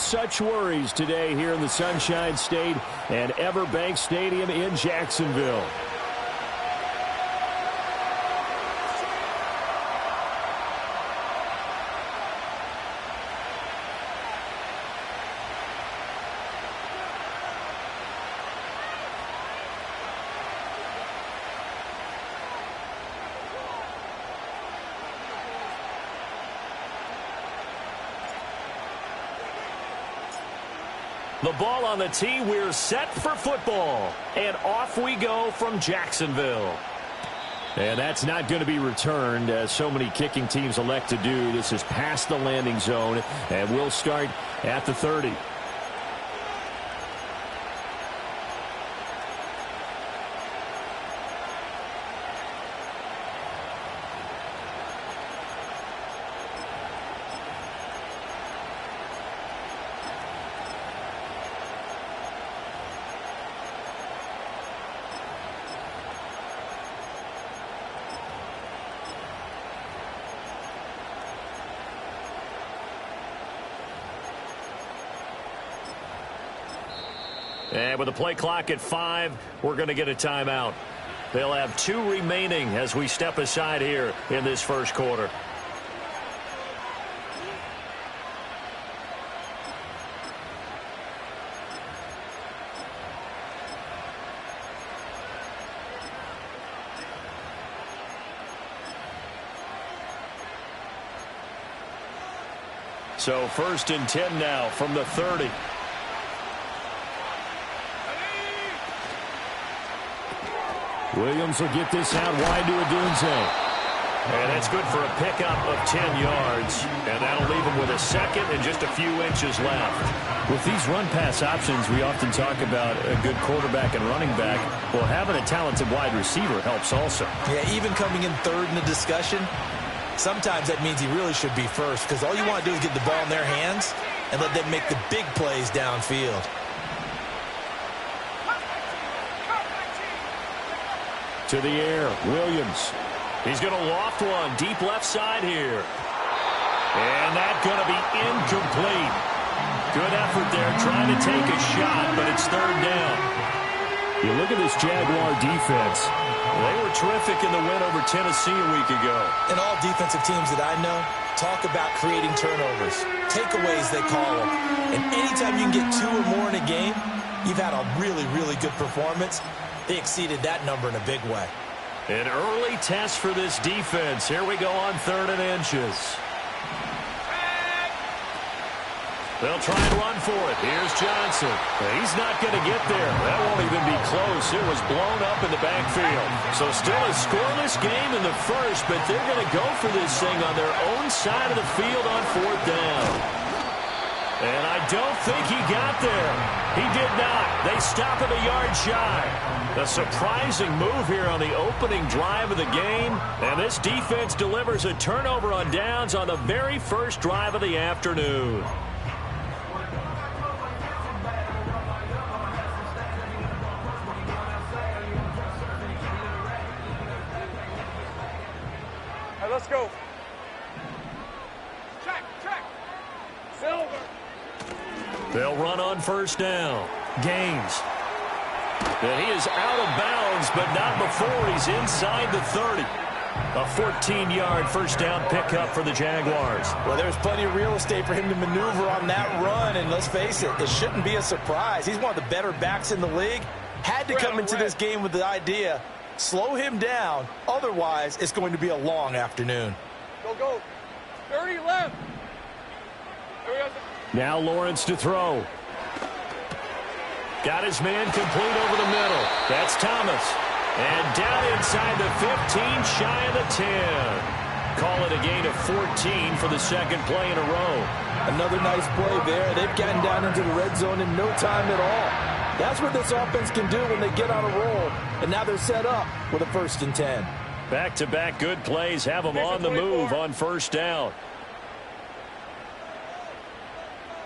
such worries today here in the Sunshine State and Everbank Stadium in Jacksonville. The ball on the tee. We're set for football. And off we go from Jacksonville. And that's not going to be returned, as so many kicking teams elect to do. This is past the landing zone, and we'll start at the 30. And with the play clock at 5, we're going to get a timeout. They'll have 2 remaining as we step aside here in this first quarter. So 1st and 10 now from the 30. Williams will get this out wide to Odunze. And that's good for a pickup of 10 yards. And that'll leave him with a second and just a few inches left. With these run-pass options, we often talk about a good quarterback and running back. Well, having a talented wide receiver helps also. Yeah, even coming in third in the discussion, sometimes that means he really should be first, because all you want to do is get the ball in their hands and let them make the big plays downfield. To the air, Williams. He's going to loft one deep left side here. And that's going to be incomplete. Good effort there trying to take a shot, but it's 3rd down. You look at this Jaguar defense. They were terrific in the win over Tennessee a week ago. And all defensive teams that I know talk about creating turnovers. Takeaways, they call them. And anytime you can get 2 or more in a game, you've had a really, really good performance. They exceeded that number in a big way. An early test for this defense. Here we go on 3rd and inches. They'll try and run for it. Here's Johnson. He's not going to get there. That won't even be close. It was blown up in the backfield. So still a scoreless game in the first, but they're going to go for this thing on their own side of the field on 4th down. And I don't think he got there. He did not. They stop him a yard shy. A surprising move here on the opening drive of the game. And this defense delivers a turnover on downs on the very first drive of the afternoon. All right, let's go. Check. Silver. They'll run on 1st down. Gaines. And he is out of bounds, but not before he's inside the 30. A 14-yard 1st down pickup for the Jaguars. Well, there's plenty of real estate for him to maneuver on that run, and let's face it, it shouldn't be a surprise. He's one of the better backs in the league. Had to come into this game with the idea, slow him down, otherwise it's going to be a long afternoon. Go. 30 left. Now Lawrence to throw. Got his man complete over the middle. That's Thomas. And down inside the 15, shy of the 10. Call it a gain of 14 for the 2nd play in a row. Another nice play there. They've gotten down into the red zone in no time at all. That's what this offense can do when they get on a roll. And now they're set up with a 1st and 10. Back-to-back good plays have them on the move on 1st down.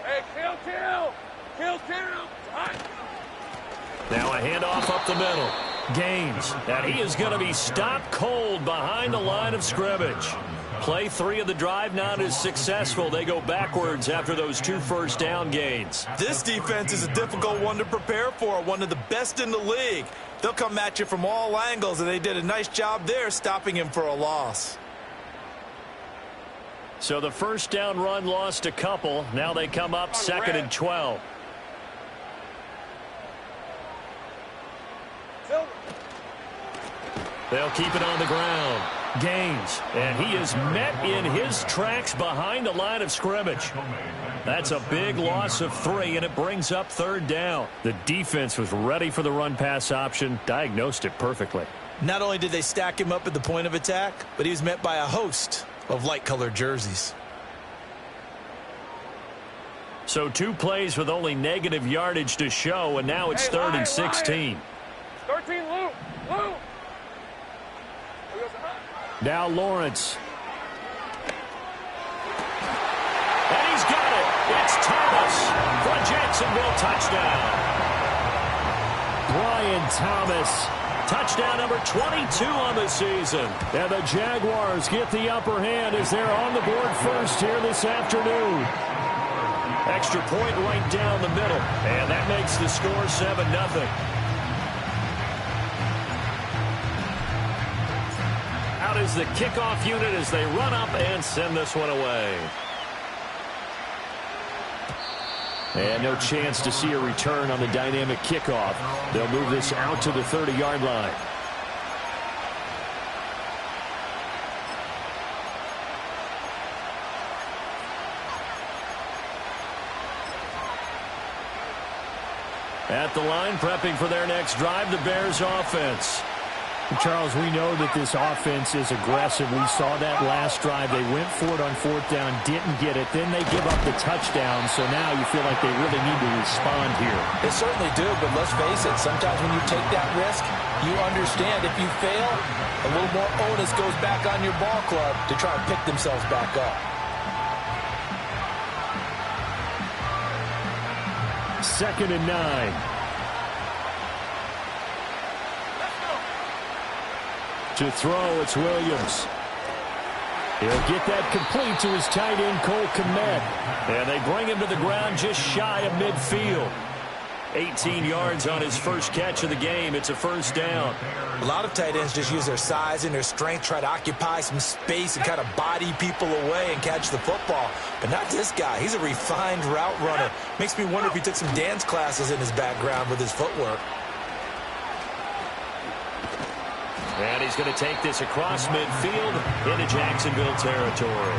Hey, kill. Now a handoff up the middle. Gaines. And he is going to be stopped cold behind the line of scrimmage. play 3 of the drive, not as successful. They go backwards after those 2 first down gains. This defense is a difficult one to prepare for, one of the best in the league. They'll come at you from all angles, and they did a nice job there stopping him for a loss. So the first down run lost a couple. Now they come up 2nd and 12. They'll keep it on the ground. Gains. And he is met in his tracks behind the line of scrimmage. That's a big loss of 3, and it brings up 3rd down. The defense was ready for the run-pass option, diagnosed it perfectly. Not only did they stack him up at the point of attack, but he was met by a host of light-colored jerseys. So 2 plays with only negative yardage to show, and now it's 3rd and 16. 13, Lou. Now Lawrence. And he's got it. It's Thomas for a Jacksonville touchdown. Brian Thomas. Touchdown number 22 on the season. And the Jaguars get the upper hand as they're on the board first here this afternoon. Extra point right down the middle. And that makes the score 7-0. Out is the kickoff unit as they run up and send this one away. And no chance to see a return on the dynamic kickoff. They'll move this out to the 30-yard line. At the line, prepping for their next drive, the Bears offense. Charles, we know that this offense is aggressive. We saw that last drive. They went for it on 4th down, didn't get it. Then they give up the touchdown. So now you feel like they really need to respond here. They certainly do, but let's face it. Sometimes when you take that risk, you understand if you fail, a little more onus goes back on your ball club to try and pick themselves back up. 2nd and 9. To throw, it's Williams. He'll get that complete to his tight end, Cole Kmet. And they bring him to the ground just shy of midfield. 18 yards on his first catch of the game. It's a first down. A lot of tight ends just use their size and their strength, try to occupy some space and kind of body people away and catch the football. But not this guy. He's a refined route runner. Makes me wonder if he took some dance classes in his background with his footwork. And he's going to take this across midfield into Jacksonville territory.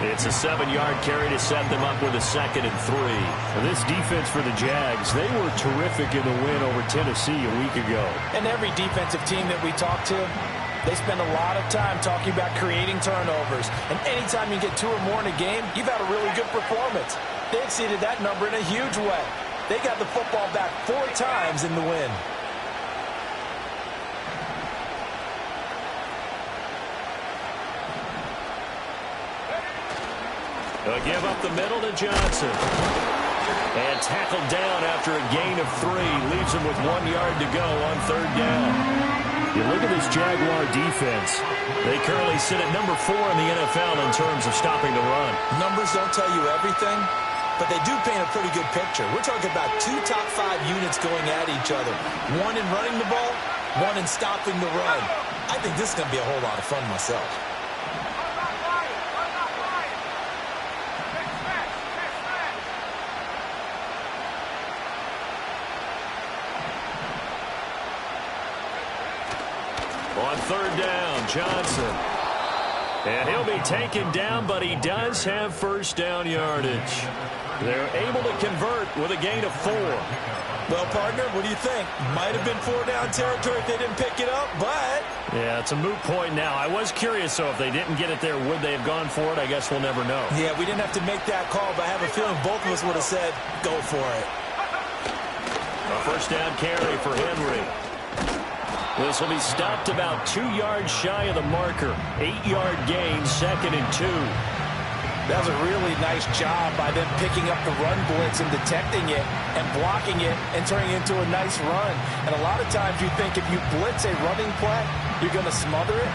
It's a 7-yard carry to set them up with a 2nd and 3. And this defense for the Jags, they were terrific in the win over Tennessee a week ago. And every defensive team that we talk to, they spend a lot of time talking about creating turnovers. And anytime you get 2 or more in a game, you've had a really good performance. They exceeded that number in a huge way. They got the football back 4 times in the win. They'll give up the middle to Johnson. And tackled down after a gain of 3. Leaves him with 1 yard to go on 3rd down. You look at this Jaguar defense. They currently sit at number 4 in the NFL in terms of stopping the run. Numbers don't tell you everything, but they do paint a pretty good picture. We're talking about 2 top 5 units going at each other. 1 in running the ball, 1 in stopping the run. I think this is going to be a whole lot of fun myself. On 3rd down, Johnson. And he'll be taken down, but he does have first down yardage. They're able to convert with a gain of 4. Well, partner, what do you think? Might have been 4 down territory if they didn't pick it up, but... Yeah, it's a moot point now. I was curious, so if they didn't get it there, would they have gone for it? I guess we'll never know. Yeah, we didn't have to make that call, but I have a feeling both of us would have said, go for it. A first down carry for Henry. This will be stopped about 2 yards shy of the marker. 8-yard gain, 2nd and 2. That was a really nice job by them picking up the run blitz and detecting it and blocking it and turning it into a nice run. And a lot of times you think if you blitz a running play, you're going to smother it.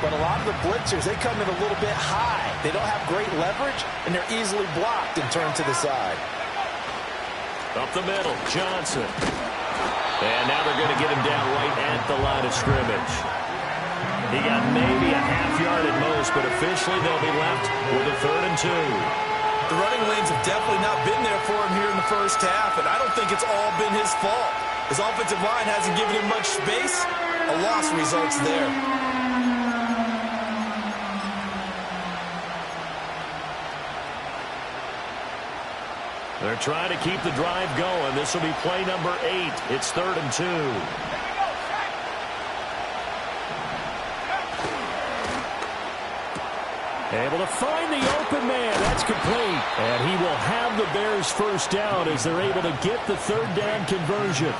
But a lot of the blitzers, they come in a little bit high. They don't have great leverage, and they're easily blocked and turned to the side. Up the middle, Johnson. And now they're going to get him down right at the line of scrimmage. He got maybe a half yard at most, but officially they'll be left with a 3rd and 2. The running lanes have definitely not been there for him here in the first half, and I don't think it's all been his fault. His offensive line hasn't given him much space. A loss results there. They're trying to keep the drive going. This will be play number 8. It's 3rd and 2. Able to find the open man. That's complete. And he will have the Bears first down as they're able to get the 3rd down conversion.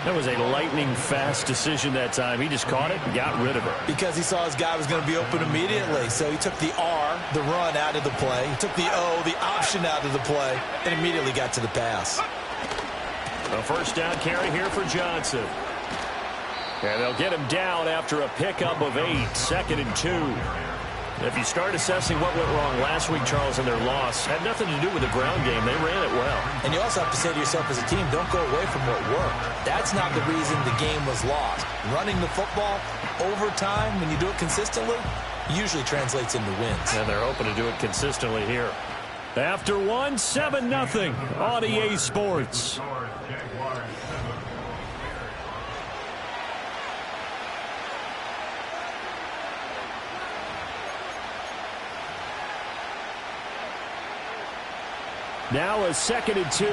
That was a lightning-fast decision that time. He just caught it and got rid of it. Because he saw his guy was going to be open immediately. So he took the R, the run, out of the play. He took the O, the option, out of the play, and immediately got to the pass. A first down carry here for Johnson. And they'll get him down after a pickup of 8. 2nd and 2. If you start assessing what went wrong last week, Charles, in their loss, had nothing to do with the ground game. They ran it well. And you also have to say to yourself as a team, don't go away from what worked. That's not the reason the game was lost. Running the football over time, when you do it consistently, usually translates into wins. And they're hoping to do it consistently here. After 1, 7-0 on EA Sports. Now a 2nd and 2.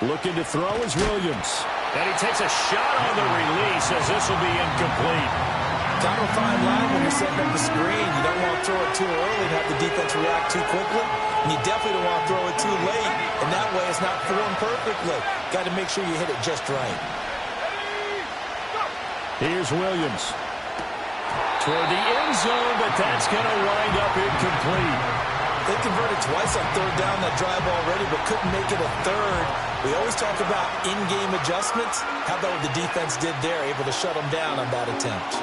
Looking to throw is Williams. And he takes a shot on the release as this will be incomplete. Kind of a fine line when you're setting up the screen. You don't want to throw it too early and have the defense react too quickly. And you definitely don't want to throw it too late. And that way it's not formed perfectly. Got to make sure you hit it just right. Here's Williams. Toward the end zone, but that's going to wind up incomplete. They converted twice on 3rd down that drive already, but couldn't make it a 3rd. We always talk about in-game adjustments. How about what the defense did there, able to shut them down on that attempt?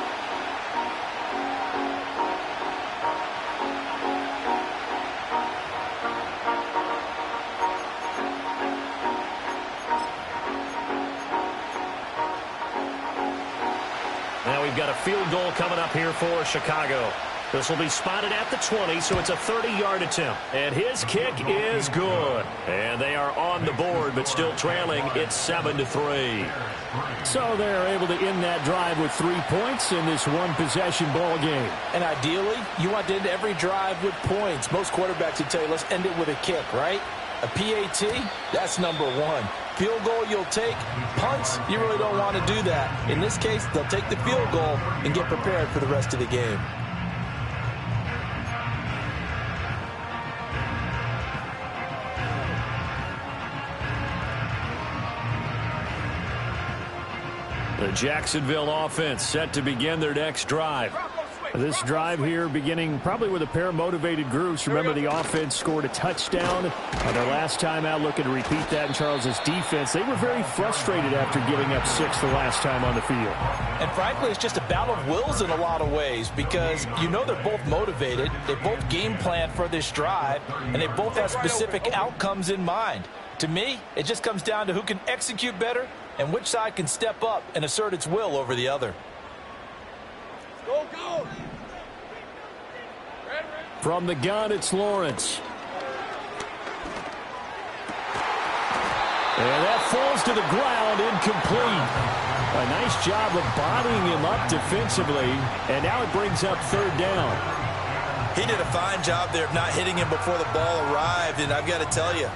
Now we've got a field goal coming up here for Chicago. This will be spotted at the 20, so it's a 30-yard attempt. And his kick is good. And they are on the board, but still trailing. It's 7-3. So they're able to end that drive with 3 points in this one-possession ball game. And ideally, you want to end every drive with points. Most quarterbacks would tell you, let's end it with a kick, right? A PAT, that's number 1. Field goal you'll take. Punts, you really don't want to do that. In this case, they'll take the field goal and get prepared for the rest of the game. The Jacksonville offense set to begin their next drive. This drive here beginning probably with a pair of motivated groups. Remember, the offense scored a touchdown on their last time out. Looking to repeat that in Charles's defense. They were very frustrated after giving up 6 the last time on the field. And frankly, it's just a battle of wills in a lot of ways because you know they're both motivated. They both game plan for this drive, and they both have specific outcomes in mind. To me, it just comes down to who can execute better and which side can step up and assert its will over the other. Go, go! From the gun, it's Lawrence. And that falls to the ground, incomplete. A nice job of bodying him up defensively, and now it brings up 3rd down. He did a fine job there of not hitting him before the ball arrived, and I've got to tell you,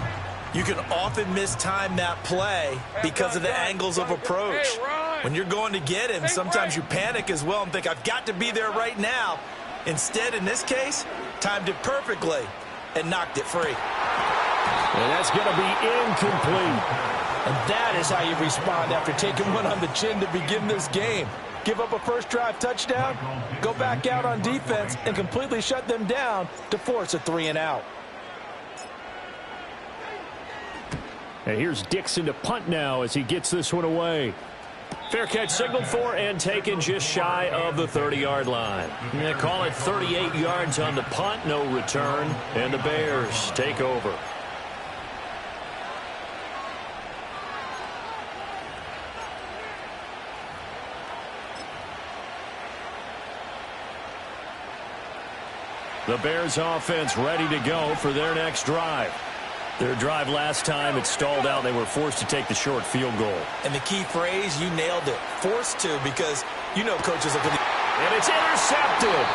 you can often mistime that play because of the angles of approach. When you're going to get him, sometimes you panic as well and think, I've got to be there right now. Instead, in this case, timed it perfectly and knocked it free. And that's going to be incomplete. And that is how you respond after taking one on the chin to begin this game. Give up a first drive touchdown, go back out on defense, and completely shut them down to force a 3-and-out. And here's Dixon to punt now as he gets this one away. Fair catch signaled for and taken just shy of the 30-yard line. They call it 38 yards on the punt, no return, and the Bears take over. The Bears offense ready to go for their next drive. Their drive last time, it stalled out. They were forced to take the short field goal. And the key phrase, you nailed it. Forced to, because you know coaches are going to... And it's intercepted.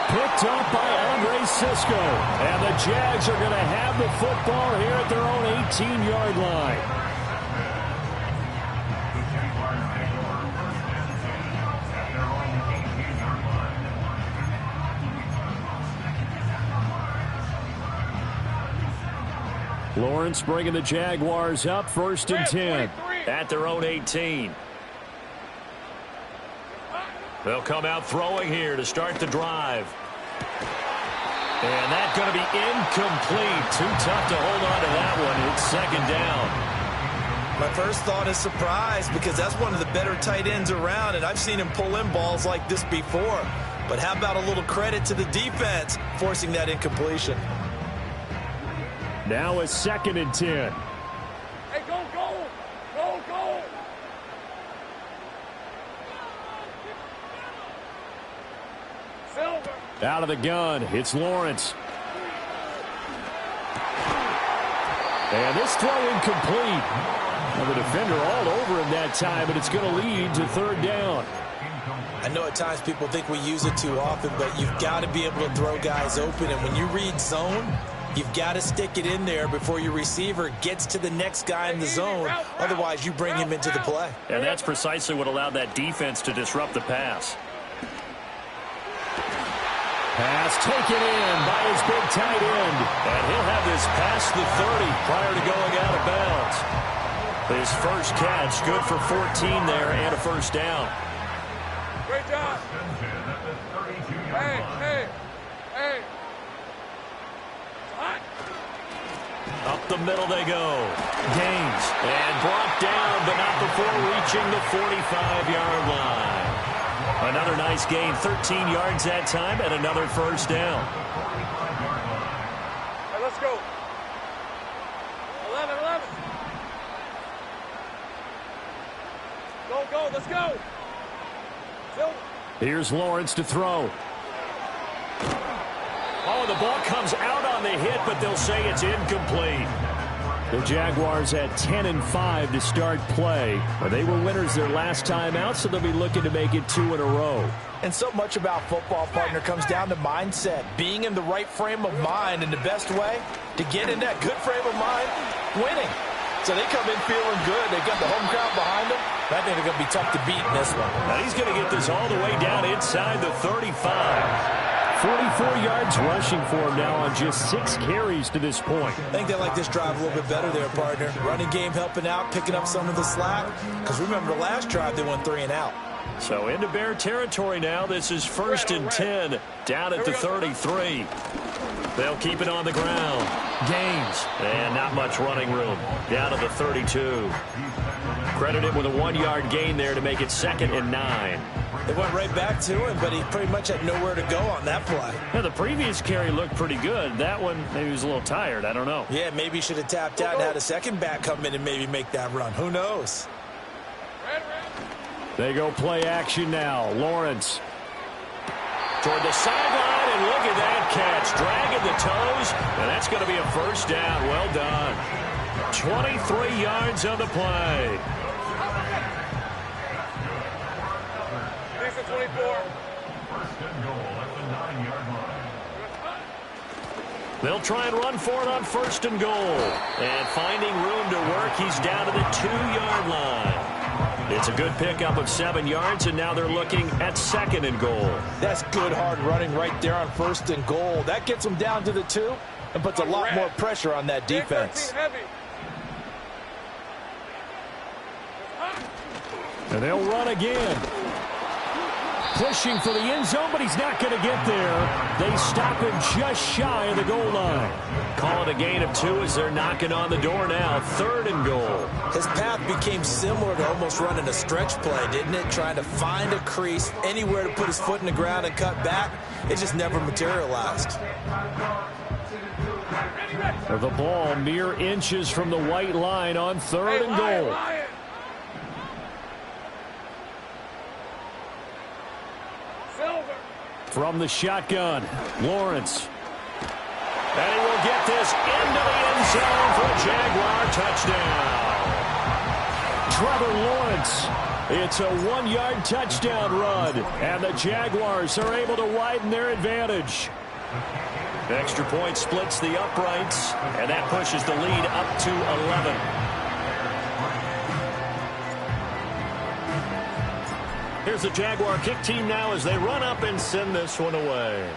Picked up by Andre Cisco. And the Jags are going to have the football here at their own 18-yard line. Lawrence bringing the Jaguars up, 1st and 10. At their own 18. They'll come out throwing here to start the drive. And that's going to be incomplete. Too tough to hold on to that one. It's 2nd down. My first thought is surprise, because that's one of the better tight ends around, and I've seen him pull in balls like this before. But how about a little credit to the defense forcing that incompletion? Now it's 2nd and 10. Hey, go, go! Go, go! Silver! Out of the gun, it's Lawrence. And this throw incomplete. Well, the defender all over him that time, but it's going to lead to 3rd down. I know at times people think we use it too often, but you've got to be able to throw guys open. And when you read zone, you've got to stick it in there before your receiver gets to the next guy in the zone. Otherwise, you bring him into the play. And that's precisely what allowed that defense to disrupt the pass. Pass taken in by his big tight end. And he'll have this past the 30 prior to going out of bounds. His first catch, good for 14 there and a 1st down. Great job! Hey, hey, hey! Hot! Up the middle they go. Gaines. And brought down, but not before reaching the 45-yard line. Another nice gain, 13 yards that time, and another 1st down. Hey, let's go. 11, 11. Go, go, let's go. Silver. Here's Lawrence to throw. Oh, the ball comes out on the hit, but they'll say it's incomplete. The Jaguars at 10-5 to start play. They were winners their last time out, so they'll be looking to make it 2 in a row. And so much about football, partner, comes down to mindset. Being in the right frame of mind, and the best way to get in that good frame of mind, winning. So they come in feeling good. They've got the home crowd behind them. I think they're going to be tough to beat in this one. Now he's going to get this all the way down inside the 35. 44 yards rushing for him now on just 6 carries to this point. I think they like this drive a little bit better there, partner. Running game helping out, picking up some of the slack. Because remember, the last drive they went 3 and out. So into Bear territory now. This is 1st and 10 down at the 33. They'll keep it on the ground. Gaines. And not much running room. Down to the 32. Credited with a 1-yard gain there to make it 2nd and 9. They went right back to him, but he pretty much had nowhere to go on that play. Now, the previous carry looked pretty good. That one, maybe he was a little tired. I don't know. Yeah, maybe he should have tapped out and had a second back come in and maybe make that run. Who knows? They go play action now. Lawrence. Toward the sideline, and look at that catch. Dragging the toes, and that's going to be a 1st down. Well done. 23 yards on the play. 24. They'll try and run for it on 1st and goal. And finding room to work, he's down to the 2-yard line. It's a good pickup of 7 yards, and now they're looking at 2nd and goal. That's good hard running right there on 1st and goal. That gets them down to the 2 and puts a lot more pressure on that defense. And they'll run again. Pushing for the end zone, but he's not going to get there. They stop him just shy of the goal line. Call it a gain of 2 as they're knocking on the door now. 3rd and goal. His path became similar to almost running a stretch play, didn't it? Trying to find a crease, anywhere to put his foot in the ground and cut back. It just never materialized. The ball mere inches from the white line on 3rd and goal. From the shotgun, Lawrence. And he will get this into the end zone for a Jaguar touchdown. Trevor Lawrence. It's a 1-yard touchdown run, and the Jaguars are able to widen their advantage. The extra point splits the uprights, and that pushes the lead up to 11. Here's the Jaguar kick team now as they run up and send this one away.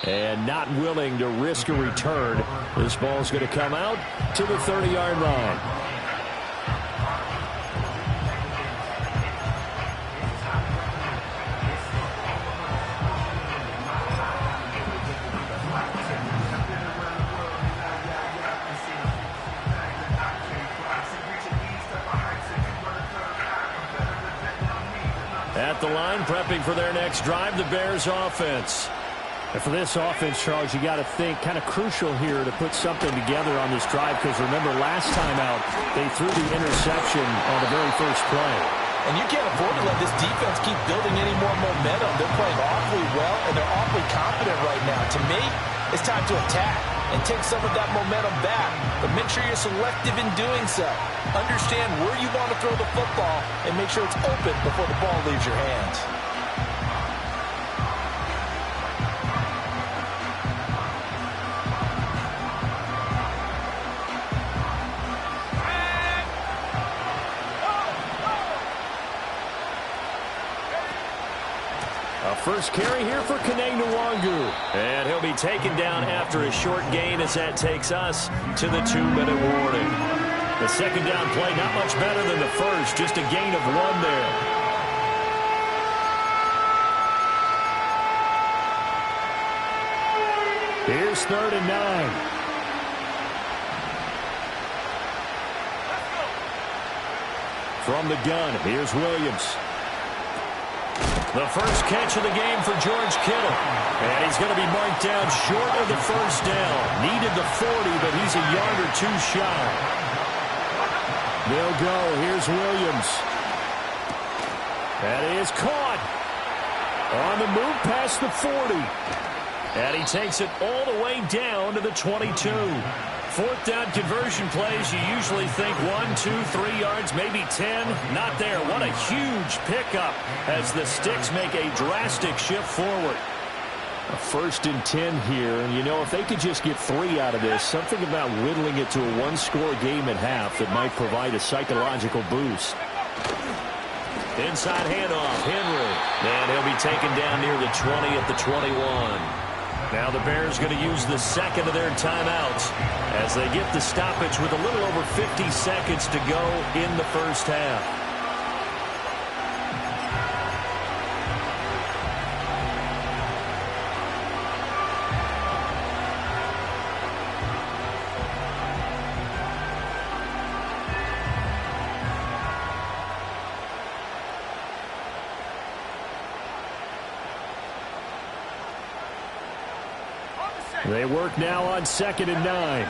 And not willing to risk a return. This ball's going to come out to the 30-yard line. At the line, prepping for their next drive, the Bears offense. And for this offense, Charles, you got to think kind of crucial here to put something together on this drive, because remember last time out they threw the interception on the very first play. And you can't afford to let this defense keep building any more momentum. They're playing awfully well, and they're awfully confident right now. To me, it's time to attack and take some of that momentum back. But make sure you're selective in doing so. Understand where you want to throw the football and make sure it's open before the ball leaves your hands. First carry here for Kene Nwangu. And he'll be taken down after a short gain as that takes us to the 2-minute warning. The second down play not much better than the first, just a gain of 1 there. Here's 3rd and 9. From the gun, here's Williams. The first catch of the game for George Kittle. And he's going to be marked down short of the first down. Needed the 40, but he's a yard or 2 shy. They'll go. Here's Williams. That is caught. On the move past the 40. And he takes it all the way down to the 22. 4th down conversion plays, you usually think 1, 2, 3 yards, maybe 10. Not there. What a huge pickup as the Sticks make a drastic shift forward. A 1st and 10 here, and you know, if they could just get 3 out of this, something about whittling it to a 1-score game at half that might provide a psychological boost. Inside handoff, Henry. And he'll be taken down near the 20 at the 21. Now the Bears going to use the second of their timeouts as they get the stoppage with a little over 50 seconds to go in the first half. They work now on 2nd and 9.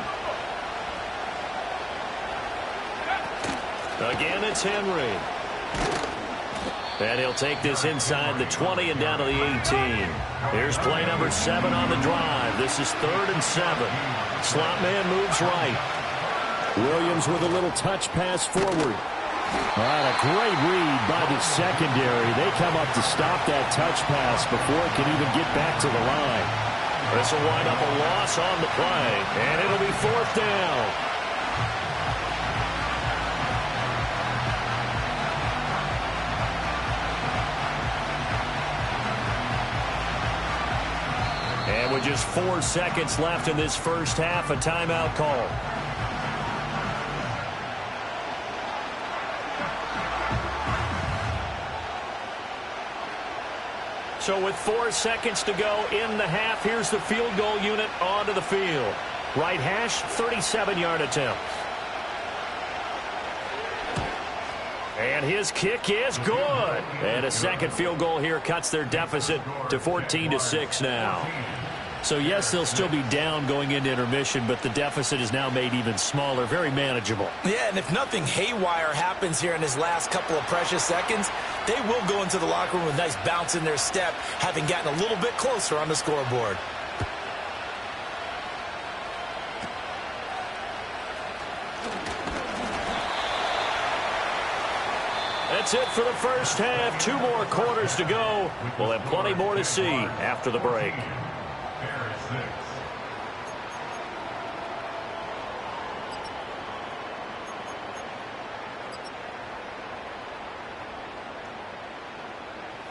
Again, it's Henry. And he'll take this inside the 20 and down to the 18. Here's play number 7 on the drive. This is 3rd and 7. Slot man moves right. Williams with a little touch pass forward. All right, a great read by the secondary. They come up to stop that touch pass before it can even get back to the line. This will wind up a loss on the play, and it'll be 4th down. And with just 4 seconds left in this first half, a timeout call. So with 4 seconds to go in the half, here's the field goal unit onto the field. Right hash, 37-yard attempt. And his kick is good. And a second field goal here cuts their deficit to 14-6 now. So, yes, they'll still be down going into intermission, but the deficit is now made even smaller, very manageable. Yeah, and if nothing haywire happens here in his last couple of precious seconds, they will go into the locker room with a nice bounce in their step, having gotten a little bit closer on the scoreboard. That's it for the first half. 2 more quarters to go. We'll have plenty more to see after the break.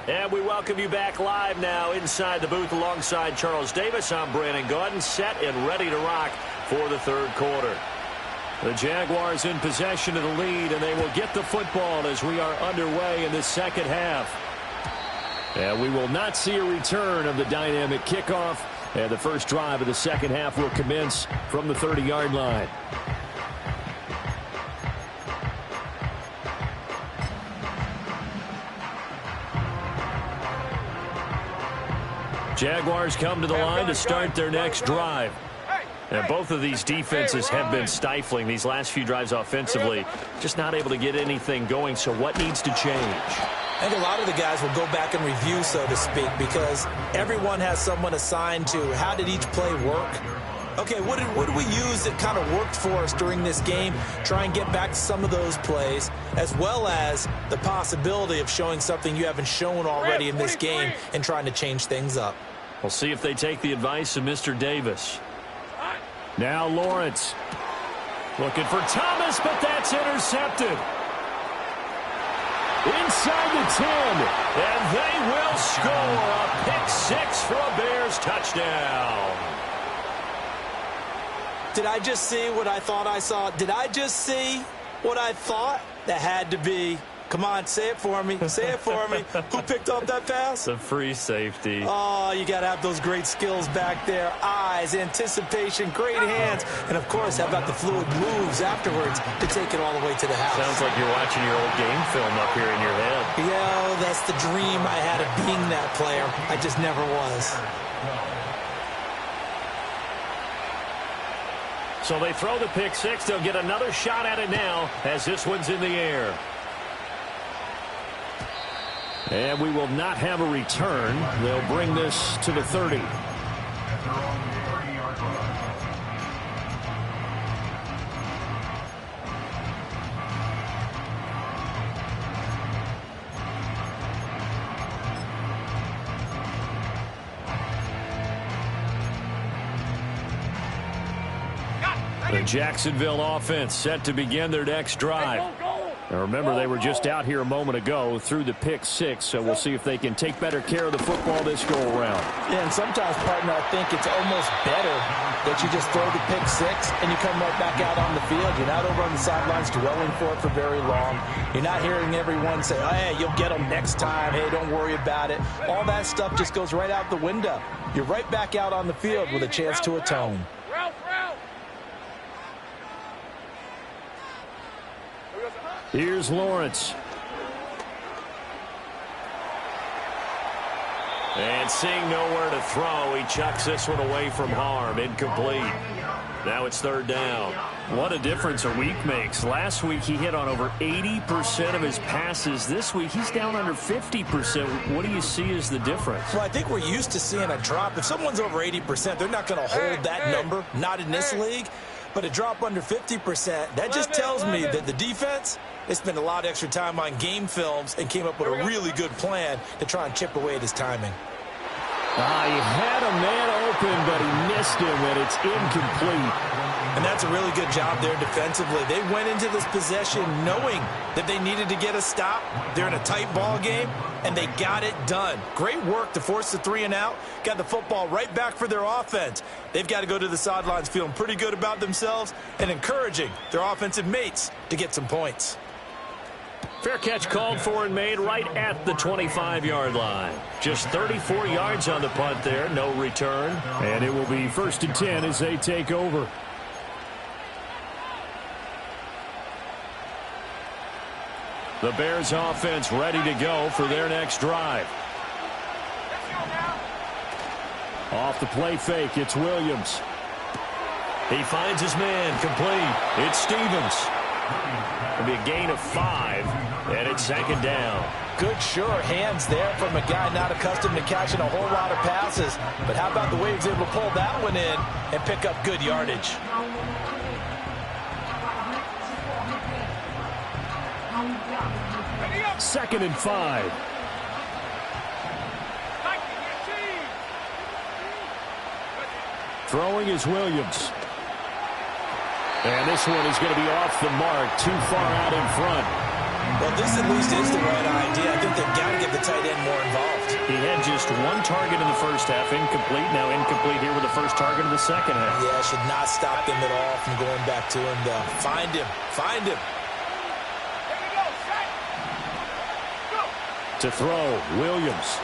And we welcome you back live now inside the booth alongside Charles Davis. I'm Brandon Gaudin, set and ready to rock for the third quarter. The Jaguars in possession of the lead, and they will get the football as we are underway in the second half. And we will not see a return of the dynamic kickoff, and the first drive of the second half will commence from the 30-yard line. Jaguars come to the line to start their next drive. And both of these defenses have been stifling these last few drives offensively. Just not able to get anything going, so what needs to change? I think a lot of the guys will go back and review, so to speak, because everyone has someone assigned to how did each play work. Okay, what did we use that kind of worked for us during this game? Try and get back to some of those plays, as well as the possibility of showing something you haven't shown already in this game and trying to change things up. We'll see if they take the advice of Mr. Davis. Now Lawrence looking for Thomas, but that's intercepted. Inside the 10, and they will score a pick 6 for a Bears touchdown. Did I just see what I thought I saw? Did I just see what I thought? That had to be. Come on, say it for me. Say it for me. Who picked up that pass? The free safety. Oh, you got to have those great skills back there. Eyes, anticipation, great hands. And, of course, how about the fluid moves afterwards to take it all the way to the house? Sounds like you're watching your old game film up here in your head. Yeah, that's the dream I had of being that player. I just never was. So they throw the pick 6. They'll get another shot at it now as this one's in the air. And we will not have a return. They'll bring this to the 30. The Jacksonville offense set to begin their next drive. Now remember, they were just out here a moment ago through the pick 6, so we'll see if they can take better care of the football this go-around. Yeah, and sometimes, partner, I think it's almost better that you just throw the pick 6 and you come right back out on the field. You're not over on the sidelines dwelling for it for very long. You're not hearing everyone say, oh, hey, you'll get them next time. Hey, don't worry about it. All that stuff just goes right out the window. You're right back out on the field with a chance to atone. Here's Lawrence. And seeing nowhere to throw, he chucks this one away from harm. Incomplete. Now it's third down. What a difference a week makes. Last week he hit on over 80% of his passes. This week he's down under 50%. What do you see as the difference? Well, I think we're used to seeing a drop. If someone's over 80%, they're not going to hold that number, not in this league. But a drop under 50%, that just tells me that the defense, they spent a lot of extra time on game films and came up with a really good plan to try and chip away at his timing. He had a man open, but he missed him, and it's incomplete. And that's a really good job there defensively. They went into this possession knowing that they needed to get a stop. They're in a tight ball game, and they got it done. Great work to force the 3 and out. Got the football right back for their offense. They've got to go to the sidelines feeling pretty good about themselves and encouraging their offensive mates to get some points. Fair catch called for and made right at the 25-yard line. Just 34 yards on the punt there, no return. And it will be 1st and 10 as they take over. The Bears offense ready to go for their next drive. Off the play fake, it's Williams. He finds his man, complete. It's Stevens. It'll be a gain of 5, and it's 2nd down. Good, sure hands there from a guy not accustomed to catching a whole lot of passes. But how about the way he was able to pull that one in and pick up good yardage? Second and 5. Throwing is Williams. And this one is going to be off the mark, too far out in front. Well, this at least is the right idea. I think they've got to get the tight end more involved. He had just 1 target in the first half, incomplete. Now incomplete here with the first target of the second half. Yeah, should not stop them at all from going back to him, though. Find him. Find him. To throw, Williams.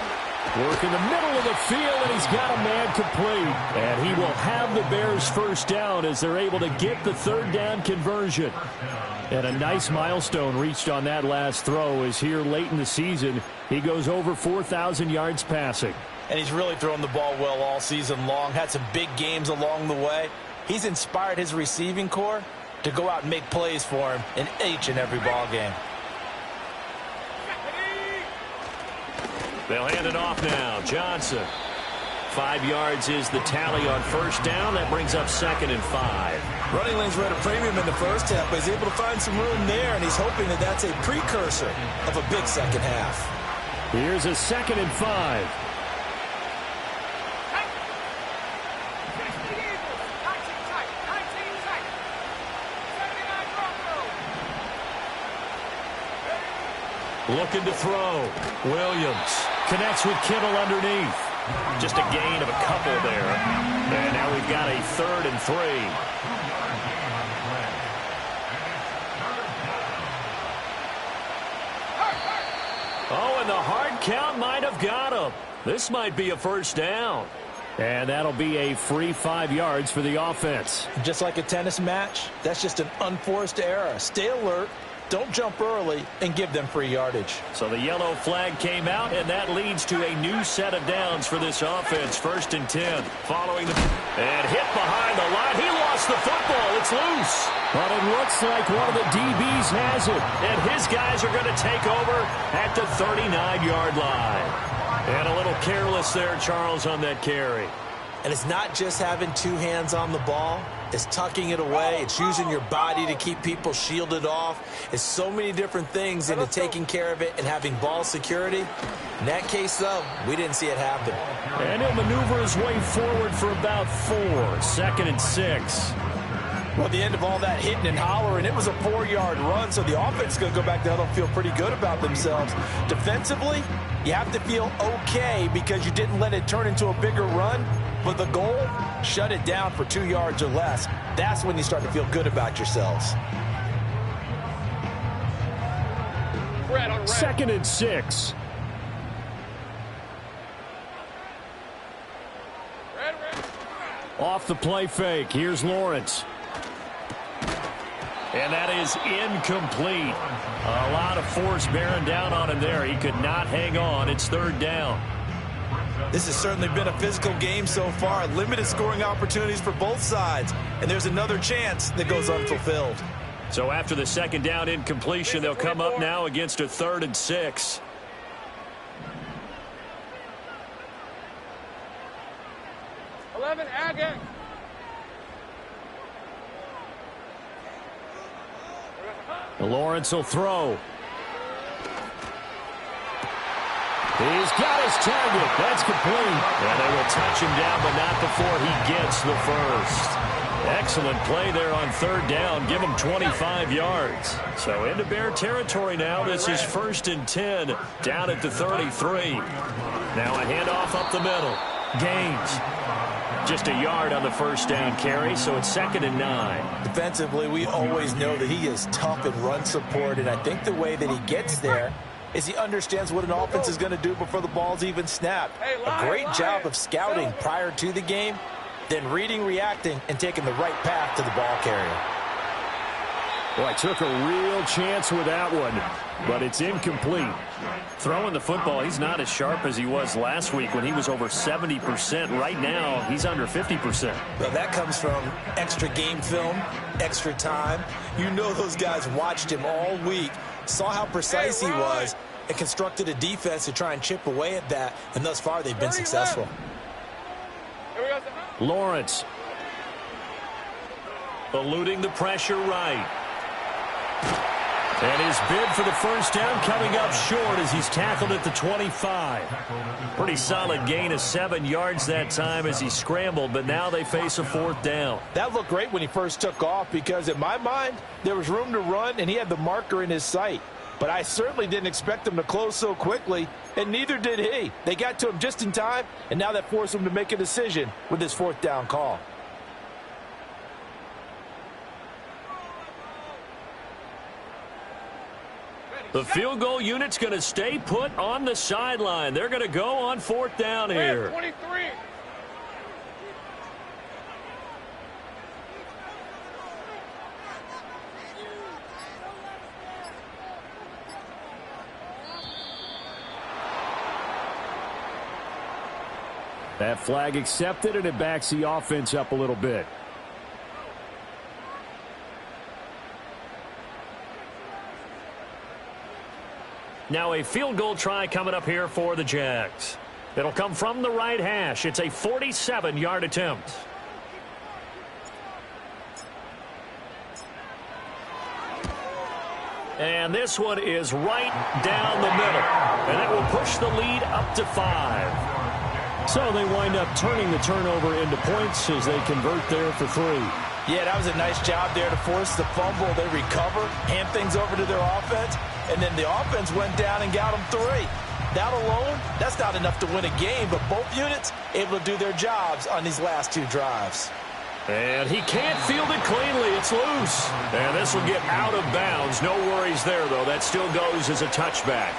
Work in the middle of the field, and he's got a man complete. And he will have the Bears first down as they're able to get the 3rd down conversion. And a nice milestone reached on that last throw is here late in the season. He goes over 4,000 yards passing. And he's really thrown the ball well all season long. Had some big games along the way. He's inspired his receiving corps to go out and make plays for him in each and every ball game. They'll hand it off now. Johnson. 5 yards is the tally on first down. That brings up 2nd and 5. Running lanes were at a premium in the first half, but he's able to find some room there, and he's hoping that that's a precursor of a big second half. Here's a 2nd and 5. Looking to throw. Williams connects with Kittle underneath. Just a gain of a couple there. And now we've got a 3rd and 3. Oh, and the hard count might have got him. This might be a first down. And that'll be a free 5 yards for the offense. Just like a tennis match, that's just an unforced error. Stay alert. Don't jump early and give them free yardage. So the yellow flag came out, and that leads to a new set of downs for this offense. 1st and 10. Following the... And hit behind the line. He lost the football. It's loose. But it looks like one of the DBs has it. And his guys are going to take over at the 39-yard line. And a little careless there, Charles, on that carry. And it's not just having 2 hands on the ball. It's tucking it away. It's using your body to keep people shielded off. It's so many different things into taking care of it and having ball security. In that case, though, we didn't see it happen. And he'll maneuver his way forward for about 4. 2nd and 6. Well, at the end of all that hitting and hollering, it was a 4-yard run, so the offense is going to go back down and feel pretty good about themselves. Defensively, you have to feel okay because you didn't let it turn into a bigger run. But the goal, shut it down for 2 yards or less. That's when you start to feel good about yourselves. 2nd and 6. Off the play fake. Here's Lawrence. And that is incomplete. A lot of force bearing down on him there. He could not hang on. It's 3rd down. This has certainly been a physical game so far. Limited scoring opportunities for both sides. And there's another chance that goes unfulfilled. So after the 2nd down incompletion, they'll come up now against a 3rd and 6. Lawrence will throw. He's got his target. That's complete. And they will touch him down, but not before he gets the first. Excellent play there on 3rd down. Give him 25 yards. So into Bear territory now. This is 1st and 10 down at the 33. Now a handoff up the middle. Gaines. just a yard on the first down carry, so it's 2nd and 9. Defensively, we always know that he is tough in run support, and I think the way that he gets there is he understands what an offense is going to do before the ball's even snapped. A great job of scouting prior to the game, then reading, reacting, and taking the right path to the ball carrier. Boy, took a real chance with that one, but it's incomplete. Throwing the football, he's not as sharp as he was last week when he was over 70%. Right now, he's under 50%. Well, that comes from extra game film, extra time. You know those guys watched him all week, saw how precise he was, and constructed a defense to try and chip away at that, and thus far they've been successful. Lawrence eluding the pressure right. And his bid for the first down coming up short as he's tackled at the 25. Pretty solid gain of 7 yards that time as he scrambled, but now they face a 4th down. That looked great when he first took off because in my mind there was room to run and he had the marker in his sight. But I certainly didn't expect him to close so quickly, and neither did he. They got to him just in time, and now that forced him to make a decision with his 4th down call. The field goal unit's going to stay put on the sideline. They're going to go on 4th down here. 23. That flag accepted, and it backs the offense up a little bit. Now a field goal try coming up here for the Jags. It'll come from the right hash. It's a 47-yard attempt. And this one is right down the middle. And it will push the lead up to 5. So they wind up turning the turnover into points as they convert there for 3. Yeah, that was a nice job there to force the fumble. They recover, hand things over to their offense, and then the offense went down and got them 3. That alone, that's not enough to win a game, but both units able to do their jobs on these last 2 drives. And he can't field it cleanly. It's loose. And this will get out of bounds. No worries there, though. That still goes as a touchback.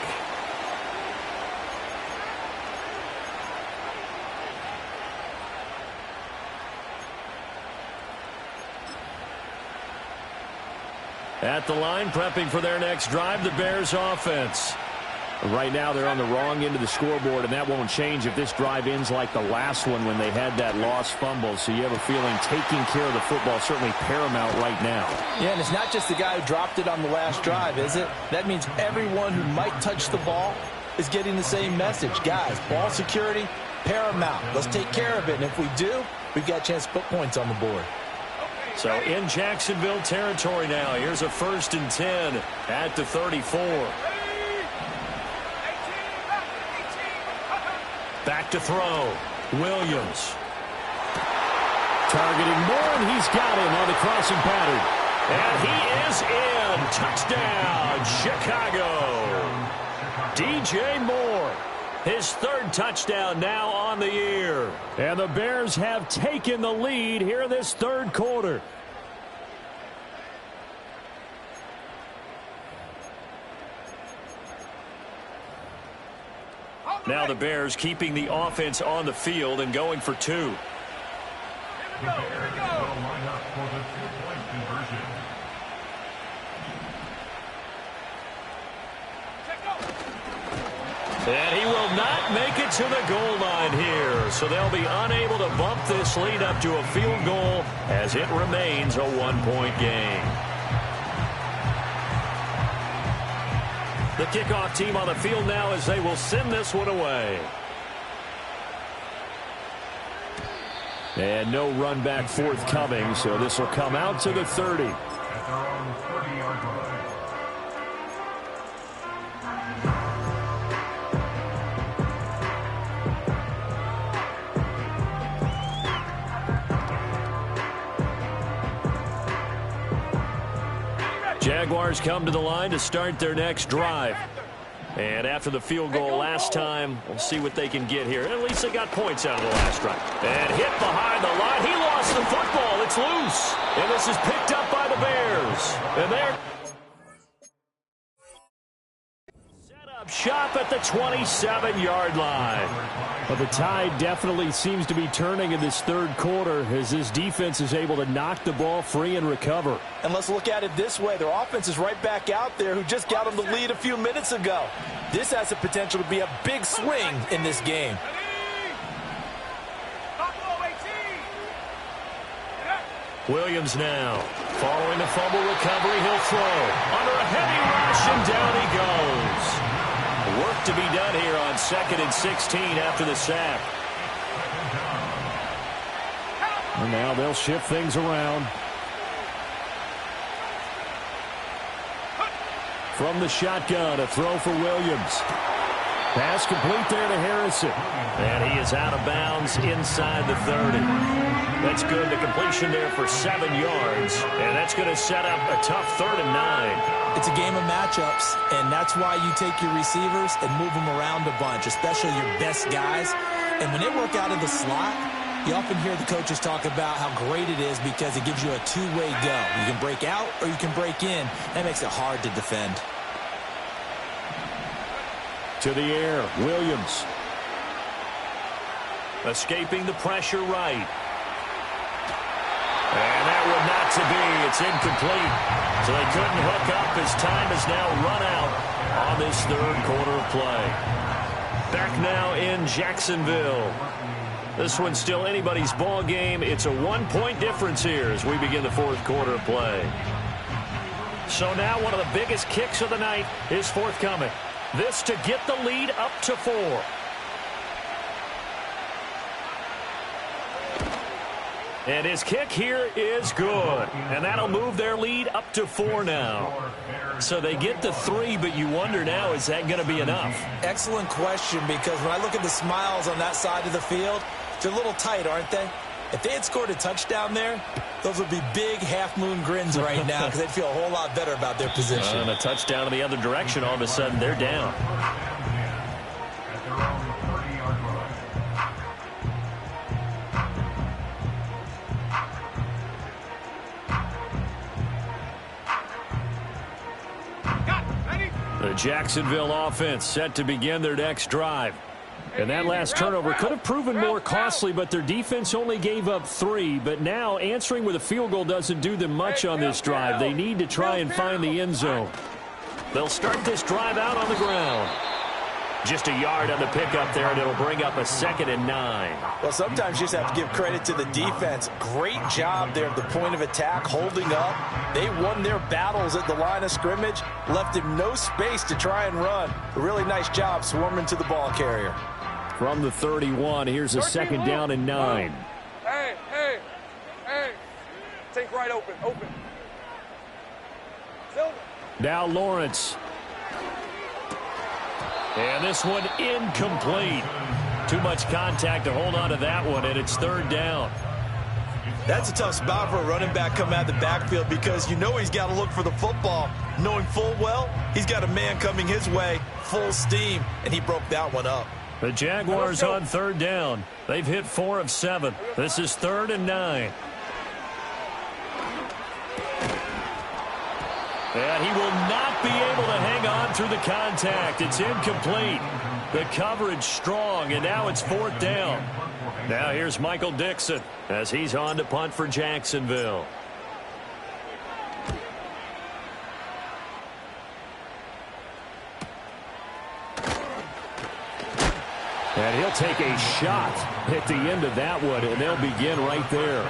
At the line, prepping for their next drive, the Bears offense. Right now, they're on the wrong end of the scoreboard, and that won't change if this drive ends like the last one when they had that lost fumble. So you have a feeling taking care of the football is certainly paramount right now. Yeah, and it's not just the guy who dropped it on the last drive, is it? That means everyone who might touch the ball is getting the same message. Guys, ball security, paramount. Let's take care of it, and if we do, we've got a chance to put points on the board. So in Jacksonville territory now. Here's a 1st and 10 at the 34. Back to throw. Williams. Targeting Moore, and he's got him on the crossing pattern. And he is in. Touchdown, Chicago. DJ Moore. His 3rd touchdown now on the year. And the Bears have taken the lead here in this 3rd quarter. Now the Bears keeping the offense on the field and going for 2. Here we go. And he will not make it to the goal line here. So they'll be unable to bump this lead up to a field goal as it remains a 1-point game. The kickoff team on the field now as they will send this one away. And no run back forthcoming, so this will come out to the 30. Jaguars come to the line to start their next drive. And after the field goal last time, we'll see what they can get here. At least they got points out of the last drive. And hit behind the line. He lost the football. It's loose. And this is picked up by the Bears. And they're set up shop at the 27-yard line. Well, the tide definitely seems to be turning in this third quarter as this defense is able to knock the ball free and recover. And let's look at it this way. Their offense is right back out there who just got them the lead a few minutes ago. This has the potential to be a big swing in this game. Williams now. Following the fumble recovery, he'll throw. Under a heavy rush, and down he goes. Work to be done here on 2nd and 16 after the sack. And now they'll shift things around. From the shotgun, a throw for Williams. Pass complete there to Harrison. And he is out of bounds inside the 30. That's good. The completion there for 7 yards. And that's going to set up a tough 3rd and 9. It's a game of matchups, and that's why you take your receivers and move them around a bunch, especially your best guys. And when they work out of the slot, you often hear the coaches talk about how great it is because it gives you a two-way go. You can break out or you can break in. That makes it hard to defend. To the air, Williams. Escaping the pressure right. And that would not to be. It's incomplete. So they couldn't hook up as time has now run out on this third quarter of play. Back now in Jacksonville. This one's still anybody's ball game. It's a 1-point difference here as we begin the fourth quarter of play. So now one of the biggest kicks of the night is forthcoming. This to get the lead up to 4. And his kick here is good. And that'll move their lead up to 4 now. So they get the 3, but you wonder now, is that going to be enough? Excellent question, because when I look at the smiles on that side of the field, they're a little tight, aren't they? If they had scored a touchdown there, those would be big half-moon grins right now because they'd feel a whole lot better about their position. And a touchdown in the other direction, all of a sudden they're down. The Jacksonville offense set to begin their next drive. And that last turnover could have proven more costly, but their defense only gave up 3. But now answering with a field goal doesn't do them much on this drive. They need to try and find the end zone. They'll start this drive out on the ground. Just a yard on the pickup there, and it'll bring up a 2nd and 9. Well, sometimes you just have to give credit to the defense. Great job there at the point of attack, holding up. They won their battles at the line of scrimmage, left him no space to try and run. A really nice job swarming to the ball carrier. From the 31, here's a 2nd down and 9. Hey. Take right open. Silver. Now Lawrence. And this one incomplete. Too much contact to hold on to that one, and it's 3rd down. That's a tough spot for a running back coming out of the backfield because you know he's got to look for the football, knowing full well he's got a man coming his way, full steam, and he broke that one up. The Jaguars on 3rd down. They've hit 4 of 7. This is 3rd and 9. And he will not be able to hang on through the contact. It's incomplete. The coverage strong, and now it's 4th down. Now here's Michael Dixon as he's on to punt for Jacksonville. And he'll take a shot at the end of that one, and they'll begin right there.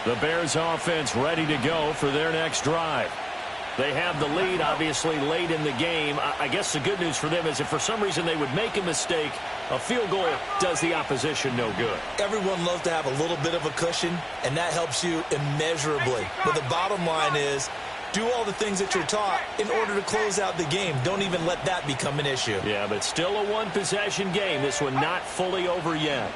The Bears offense ready to go for their next drive. They have the lead, obviously, late in the game. I guess the good news for them is if for some reason they would make a mistake, a field goal does the opposition no good. Everyone loves to have a little bit of a cushion, and that helps you immeasurably. But the bottom line is, do all the things that you're taught in order to close out the game. Don't even let that become an issue. Yeah, but still a one-possession game. This one not fully over yet.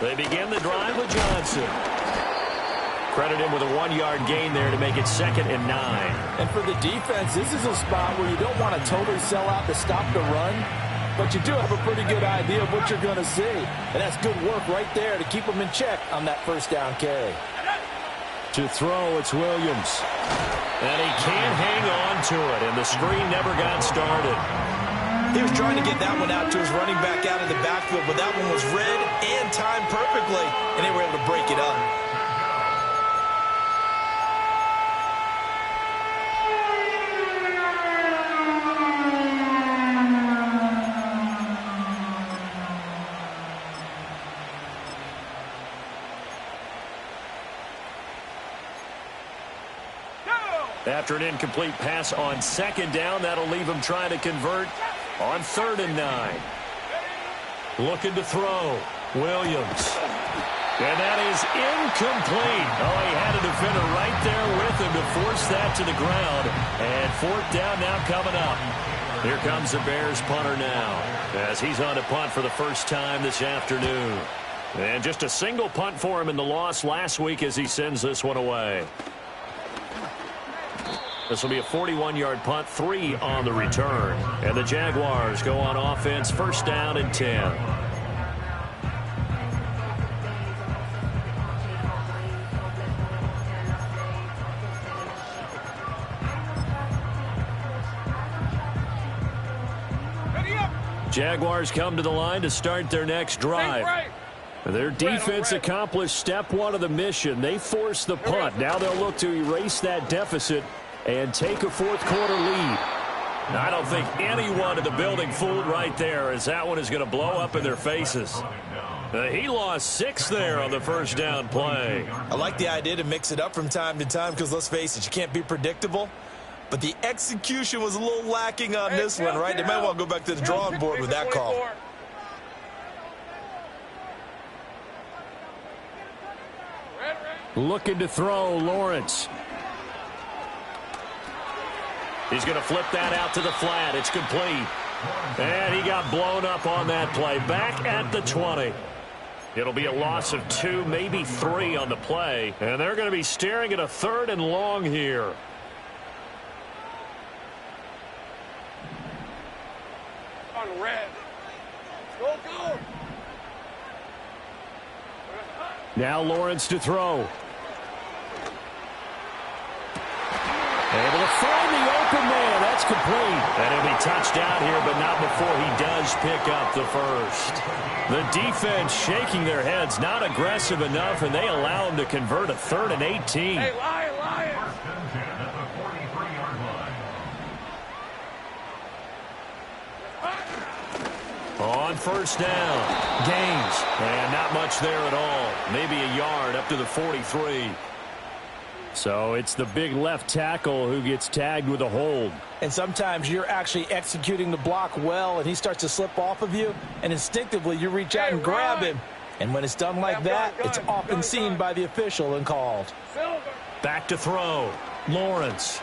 They begin the drive with Johnson. Credit him with a 1-yard gain there to make it 2nd and 9. And for the defense, this is a spot where you don't want to totally sell out to stop the run, but you do have a pretty good idea of what you're going to see. And that's good work right there to keep them in check on that first down carry. To throw, it's Williams. And he can't hang on to it, and the screen never got started. He was trying to get that one out to his running back out of the backfield, but that one was read and timed perfectly, and they were able to break it up. After an incomplete pass on 2nd down, that'll leave him trying to convert on 3rd and 9. Looking to throw. Williams. And that is incomplete. Oh, he had a defender right there with him to force that to the ground. And 4th down now coming up. Here comes the Bears punter now as he's on to punt for the first time this afternoon. And just a single punt for him in the loss last week as he sends this one away. This will be a 41-yard punt, 3 on the return. And the Jaguars go on offense, 1st down and 10. Jaguars come to the line to start their next drive. Their defense accomplished step 1 of the mission. They forced the punt. Now they'll look to erase that deficit and take a 4th quarter lead. I don't think anyone in the building fooled right there, as that one is going to blow up in their faces. He lost 6 there on the first down play. I like the idea to mix it up from time to time because, let's face it, you can't be predictable. But the execution was a little lacking on this one, right? They might want to go back to the drawing board with that call. Looking to throw, Lawrence. He's going to flip that out to the flat. It's complete. And he got blown up on that play. Back at the 20. It'll be a loss of 2, maybe 3 on the play. And they're going to be staring at a 3rd and long here. On red. Go, go. Now Lawrence to throw. Able to find the open man. That's complete. And he'll be touched out here, but not before he does pick up the first. The defense shaking their heads, not aggressive enough, and they allow him to convert a 3rd and 18. Hey, Lions. On 1st down, gains, and not much there at all. Maybe a yard up to the 43. So it's the big left tackle who gets tagged with a hold. And sometimes you're actually executing the block well, and he starts to slip off of you, and instinctively you reach out and grab him. And when it's done like that, it's often seen by the official and called. Back to throw. Lawrence.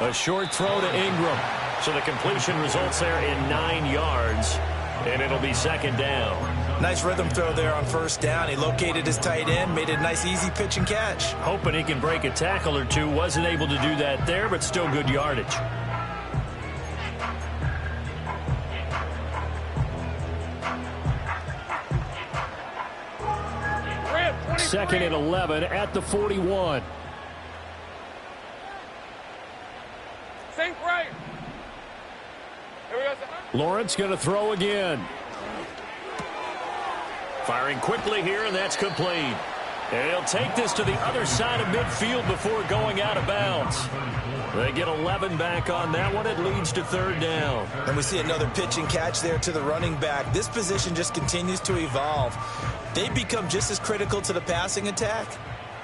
A short throw to Ingram. So the completion results there in 9 yards, and it'll be 2nd down. Nice rhythm throw there on 1st down. He located his tight end, made it a nice easy pitch and catch. Hoping he can break a tackle or two. Wasn't able to do that there, but still good yardage. Second and 11 at the 41. Think right. Here we go. Lawrence going to throw again. Firing quickly here, and that's complete. And he'll take this to the other side of midfield before going out of bounds. They get 11 back on that one. It leads to 3rd down. And we see another pitch and catch there to the running back. This position just continues to evolve. They become just as critical to the passing attack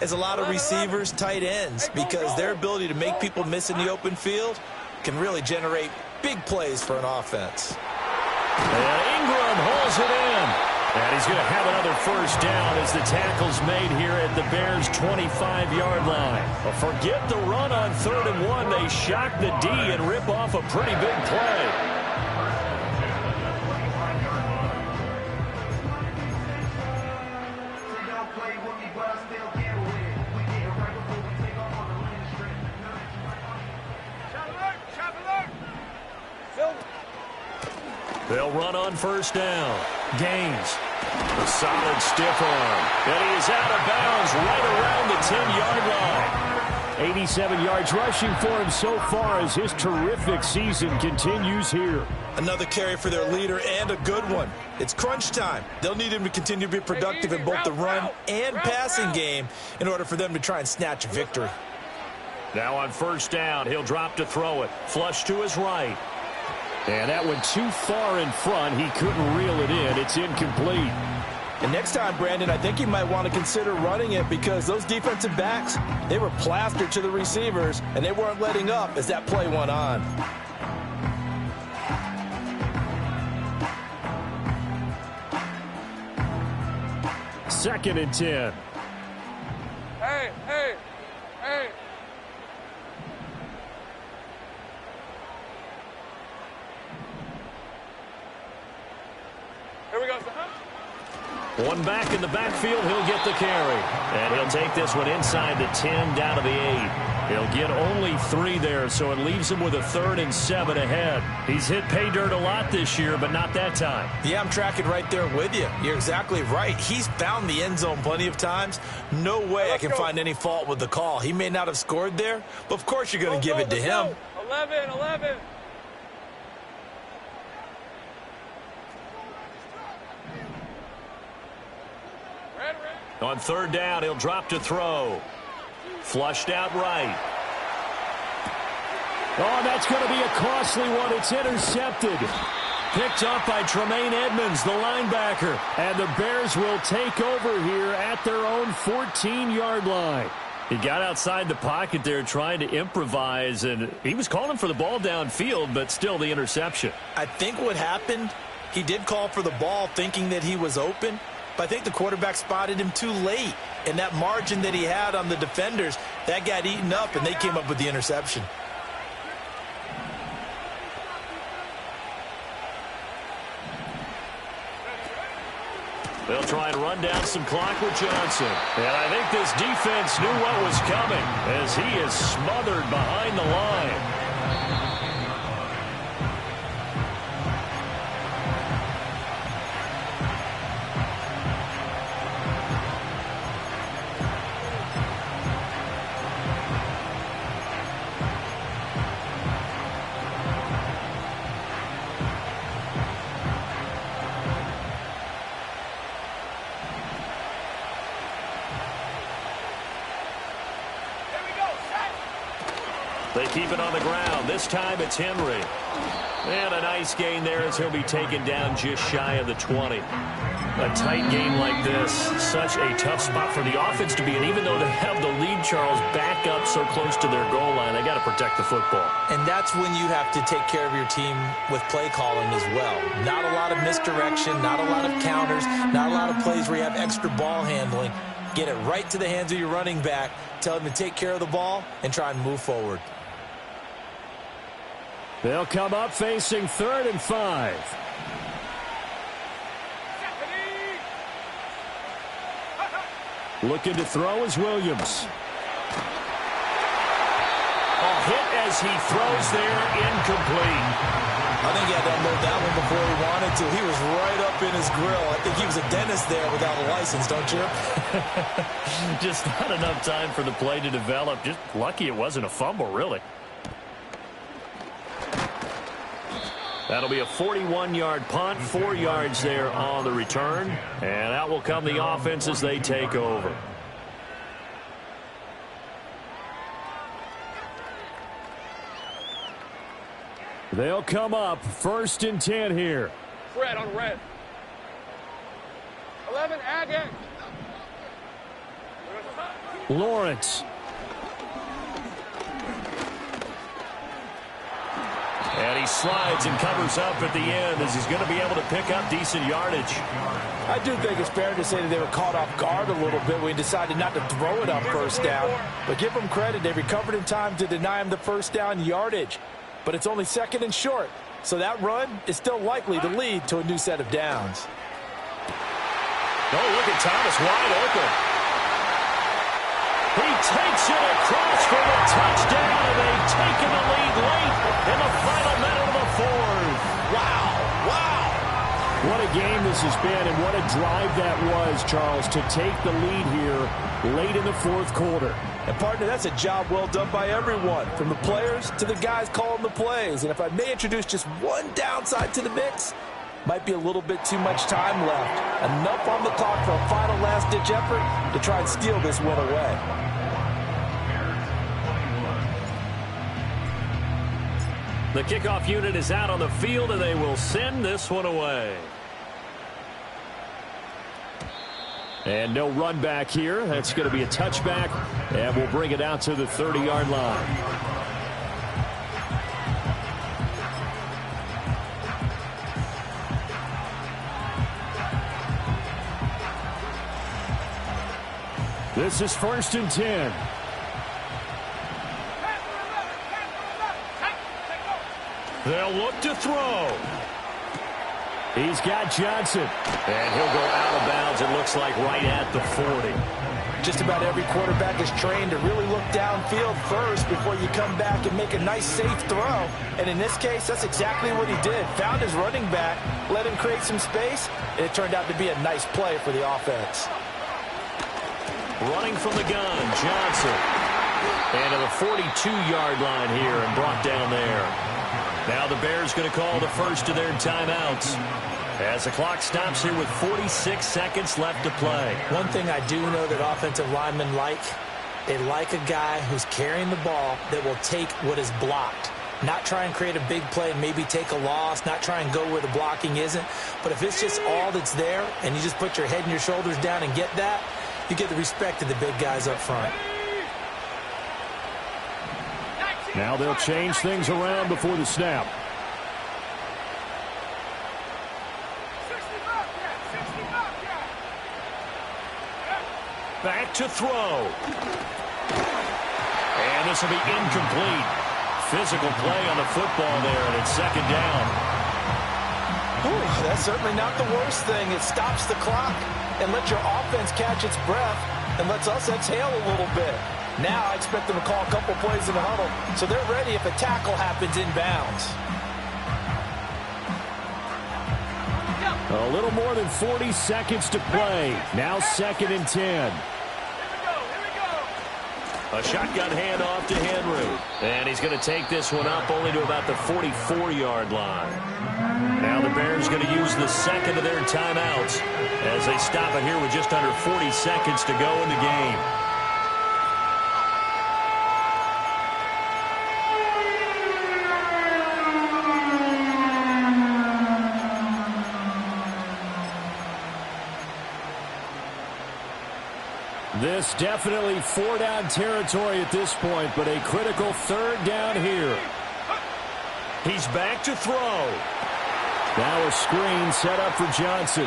as a lot of receivers, tight ends, because their ability to make people miss in the open field can really generate big plays for an offense. And Ingram holds it in. And he's going to have another 1st down as the tackle's made here at the Bears' 25-yard line. Well, forget the run on 3rd and 1. They shock the D and rip off a pretty big play. They'll run on first down. Gaines. A solid stiff arm. And he is out of bounds right around the 10-yard line. 87 yards rushing for him so far as his terrific season continues here. Another carry for their leader and a good one. It's crunch time. They'll need him to continue to be productive in both the run and passing game in order for them to try and snatch a victory. Now on first down, he'll drop to throw it. Flush to his right. And that went too far in front. He couldn't reel it in. It's incomplete. And next time, Brandon, I think you might want to consider running it because those defensive backs, they were plastered to the receivers, and they weren't letting up as that play went on. Second and 10. Hey. Here we go, son. One back in the backfield, he'll get the carry. And he'll take this one inside the 10 down to the 8. He'll get only 3 there, so it leaves him with a 3rd and 7 ahead. He's hit pay dirt a lot this year, but not that time. Yeah, I'm tracking right there with you. You're exactly right. He's found the end zone plenty of times. No way I can find any fault with the call. He may not have scored there, but of course you're going to give it to him. 11. On third down, he'll drop to throw. Flushed out right. Oh, that's going to be a costly one. It's intercepted. Picked up by Tremaine Edmonds, the linebacker. And the Bears will take over here at their own 14-yard line. He got outside the pocket there trying to improvise, and he was calling for the ball downfield, but still the interception. I think what happened, he did call for the ball thinking that he was open, but I think the quarterback spotted him too late. And that margin that he had on the defenders, that got eaten up, and they came up with the interception. They'll try and run down some clock with Johnson. And I think this defense knew what was coming as he is smothered behind the line. They keep it on the ground. This time it's Henry. And a nice gain there as he'll be taken down just shy of the 20. A tight game like this, such a tough spot for the offense to be in. Even though they have the lead, Charles, back up so close to their goal line, they got to protect the football. And that's when you have to take care of your team with play calling as well. Not a lot of misdirection, not a lot of counters, not a lot of plays where you have extra ball handling. Get it right to the hands of your running back, tell him to take care of the ball, and try and move forward. They'll come up facing 3rd and 5. Looking to throw is Williams. A hit as he throws there, incomplete. I think he had to unload that one before he wanted to. He was right up in his grill. I think he was a dentist there without a license, don't you? Just not enough time for the play to develop. Just lucky it wasn't a fumble, really. That'll be a 41-yard punt, 4 yards there on the return. And that will come the offense as they take over. They'll come up 1st and 10 here. Red on red. 11, again. Lawrence. And he slides and covers up at the end as he's going to be able to pick up decent yardage. I do think it's fair to say that they were caught off guard a little bit when he decided not to throw it on first down. But give them credit. They recovered in time to deny him the first down yardage. But it's only 2nd and short. So that run is still likely to lead to a new set of downs. Oh, look at Thomas wide open. He takes it across for the touchdown, and they've taken the lead late in the final minute of the 4th. game this has been, and what a drive that was, Charles, to take the lead here late in the fourth quarter. And, partner, that's a job well done by everyone, from the players to the guys calling the plays. And if I may introduce just one downside to the mix, might be a little bit too much time left. Enough on the clock for a final last-ditch effort to try and steal this win away. The kickoff unit is out on the field, and they will send this one away. And no run back here. That's going to be a touchback, and we'll bring it out to the 30-yard line. This is 1st and 10. They'll look to throw. He's got Johnson. And he'll go out of bounds, it looks like, right at the 40. Just about every quarterback is trained to really look downfield first before you come back and make a nice, safe throw. And in this case, that's exactly what he did. Found his running back, let him create some space, and it turned out to be a nice play for the offense. Running from the gun, Johnson. And to the 42-yard line here and brought down there. Now the Bears going to call the first of their timeouts as the clock stops here with 46 seconds left to play. One thing I do know that offensive linemen like, they like a guy who's carrying the ball that will take what is blocked. Not try and create a big play and maybe take a loss, not try and go where the blocking isn't. But if it's just all that's there and you just put your head and your shoulders down and get that, you get the respect of the big guys up front. Now they'll change things around before the snap. Back to throw. And this will be incomplete. Physical play on the football there, and it's 2nd down. Ooh, that's certainly not the worst thing. It stops the clock and lets your offense catch its breath and lets us exhale a little bit. Now I expect them to call a couple plays in the huddle, so they're ready if a tackle happens inbounds. A little more than 40 seconds to play. Now 2nd and 10. A shotgun handoff to Henry. And he's going to take this one up only to about the 44-yard line. Now the Bears going to use the second of their timeouts as they stop it here with just under 40 seconds to go in the game. This definitely 4-down territory at this point, but a critical 3rd down here. He's back to throw. Now a screen set up for Johnson.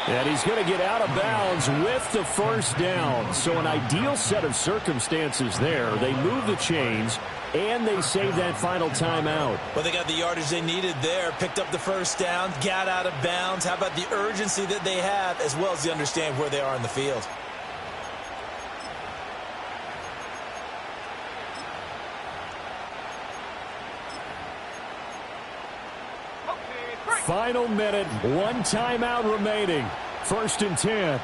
And he's going to get out of bounds with the 1st down. So an ideal set of circumstances there. They move the chains, and they save that final timeout. Well, they got the yardage they needed there, picked up the 1st down, got out of bounds. How about the urgency that they have, as well as the understand where they are in the field? Final minute, 1 timeout remaining. 1st and 10.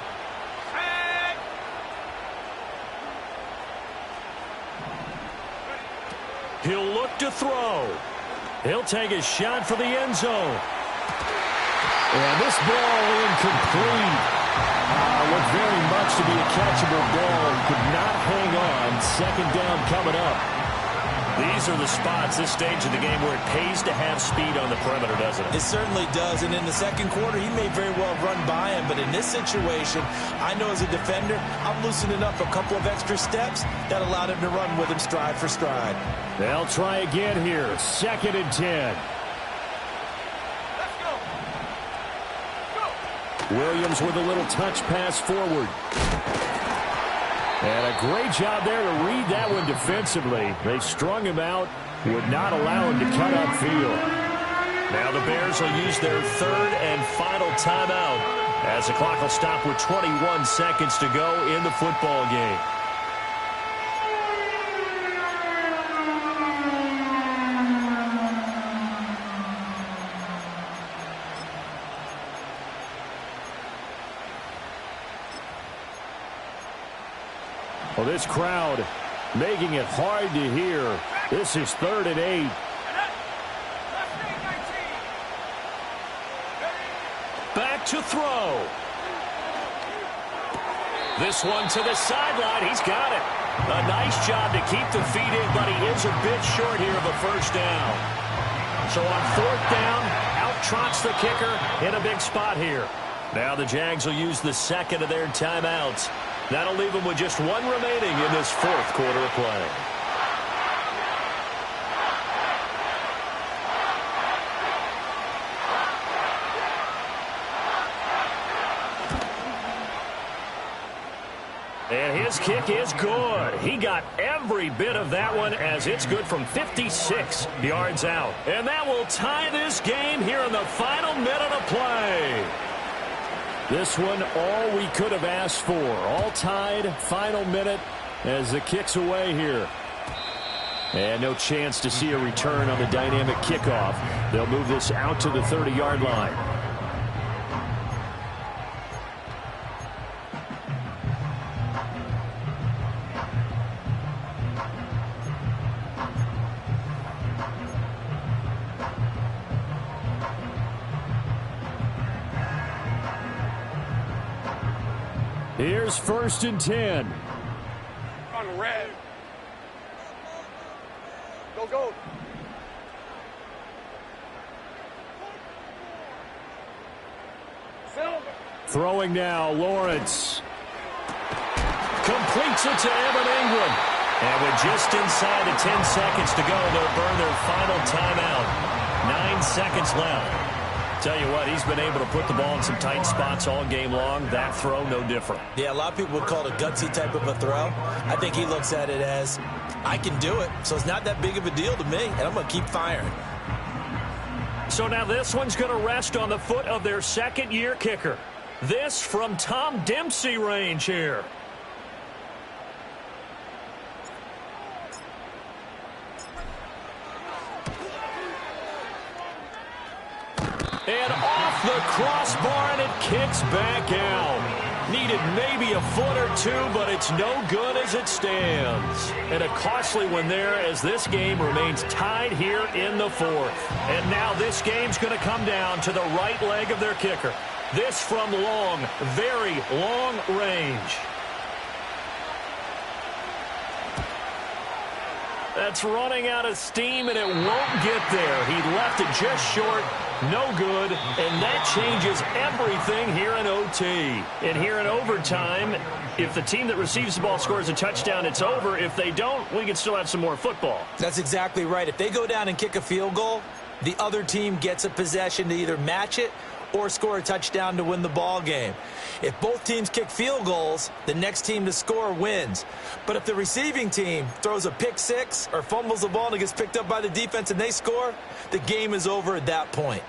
He'll look to throw. He'll take a shot for the end zone. And this ball incomplete. Looked very much to be a catchable ball. Could not hang on. 2nd down coming up. These are the spots, this stage of the game, where it pays to have speed on the perimeter, doesn't it? It certainly does, and in the 2nd quarter, he may very well run by him, but in this situation, I know as a defender, I'm loosening up a couple of extra steps that allowed him to run with him stride for stride. They'll try again here, 2nd and 10. Let's go. Williams with a little touch pass forward. And a great job there to read that one defensively. They strung him out, would not allow him to cut upfield. Now the Bears will use their 3rd and final timeout as the clock will stop with 21 seconds to go in the football game. Well, this crowd making it hard to hear. This is 3rd and 8. Back to throw. This one to the sideline. He's got it. A nice job to keep the feet in, but he is a bit short here of a first down. So on 4th down, out trots the kicker in a big spot here. Now the Jags will use the second of their timeouts. That'll leave them with just one remaining in this 4th quarter of play. And his kick is good. He got every bit of that one as it's good from 56 yards out. And that will tie this game here in the final minute of play. This one, all we could have asked for. All tied, final minute as the kick's away here. And no chance to see a return on the dynamic kickoff. They'll move this out to the 30-yard line. Here's 1st and 10. On the red. Go, go. Silver. Throwing now, Lawrence. Completes it to Evan Ingram. And with just inside of 10 seconds to go, they'll burn their final timeout. 9 seconds left. Tell you what, he's been able to put the ball in some tight spots all game long. That throw, no different. Yeah, a lot of people would call it a gutsy type of a throw. I think he looks at it as, I can do it, so it's not that big of a deal to me, and I'm going to keep firing. So now this one's going to rest on the foot of their second-year kicker. This from Tom Dempsey range here. And off the crossbar, and it kicks back out. Needed maybe a foot or two, but it's no good as it stands. And a costly one there as this game remains tied here in the 4th. And now this game's going to come down to the right leg of their kicker. This from long, very long range. That's running out of steam, and it won't get there. He left it just short. No good, and that changes everything here in OT. And here in overtime, if the team that receives the ball scores a touchdown, it's over. If they don't, we can still have some more football. That's exactly right. If they go down and kick a field goal, the other team gets a possession to either match it or score a touchdown to win the ball game. If both teams kick field goals, the next team to score wins. But if the receiving team throws a pick six or fumbles the ball and it gets picked up by the defense and they score, the game is over at that point.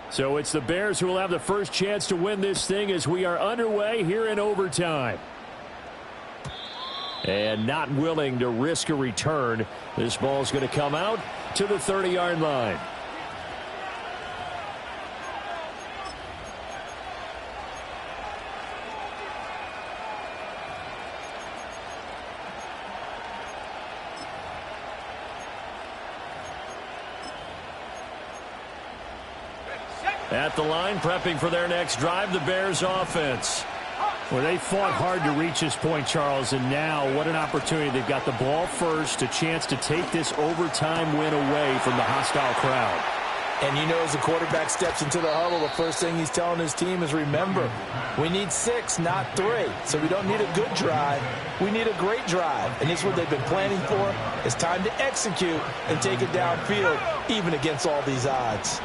So it's the Bears who will have the first chance to win this thing as we are underway here in overtime. And not willing to risk a return. This ball is going to come out to the 30-yard line. At the line, prepping for their next drive, the Bears offense. Well, they fought hard to reach this point, Charles, and now what an opportunity. They've got the ball first, a chance to take this overtime win away from the hostile crowd. And you know, as the quarterback steps into the huddle, the first thing he's telling his team is, remember, we need 6, not 3. So we don't need a good drive. We need a great drive. And this is what they've been planning for. It's time to execute and take it downfield, even against all these odds.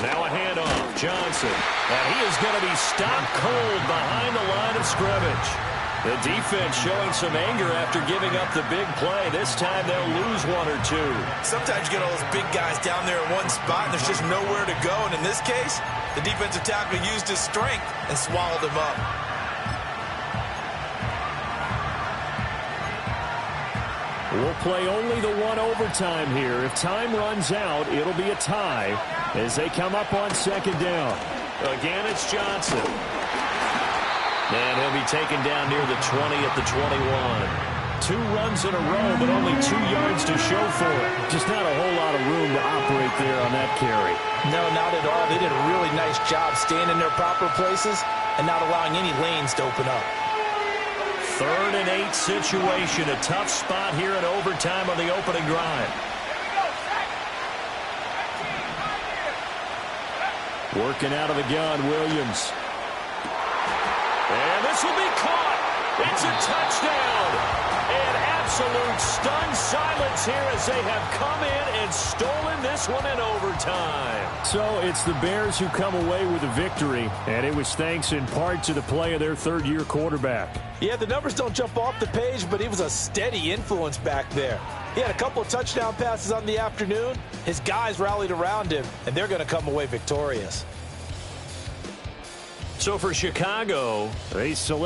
Now a handoff, Johnson. And he is going to be stopped cold behind the line of scrimmage. The defense showing some anger after giving up the big play. This time they'll lose one or two. Sometimes you get all those big guys down there in one spot, and there's just nowhere to go. And in this case, the defensive tackle used his strength and swallowed him up. We'll play only the one overtime here. If time runs out, it'll be a tie as they come up on second down. Again, it's Johnson. And he'll be taken down near the 20 at the 21. 2 runs in a row, but only 2 yards to show for it. Just not a whole lot of room to operate there on that carry. No, not at all. They did a really nice job staying in their proper places and not allowing any lanes to open up. 3rd and 8 situation. A tough spot here in overtime on the opening drive. Working out of the gun, Williams. And this will be caught. It's a touchdown. And absolute stunned silence here as they have come in and stolen this one in overtime. So it's the Bears who come away with a victory, and it was thanks in part to the play of their third-year quarterback. Yeah, the numbers don't jump off the page, but he was a steady influence back there. He had a couple of touchdown passes on the afternoon. His guys rallied around him, and they're going to come away victorious. So for Chicago, they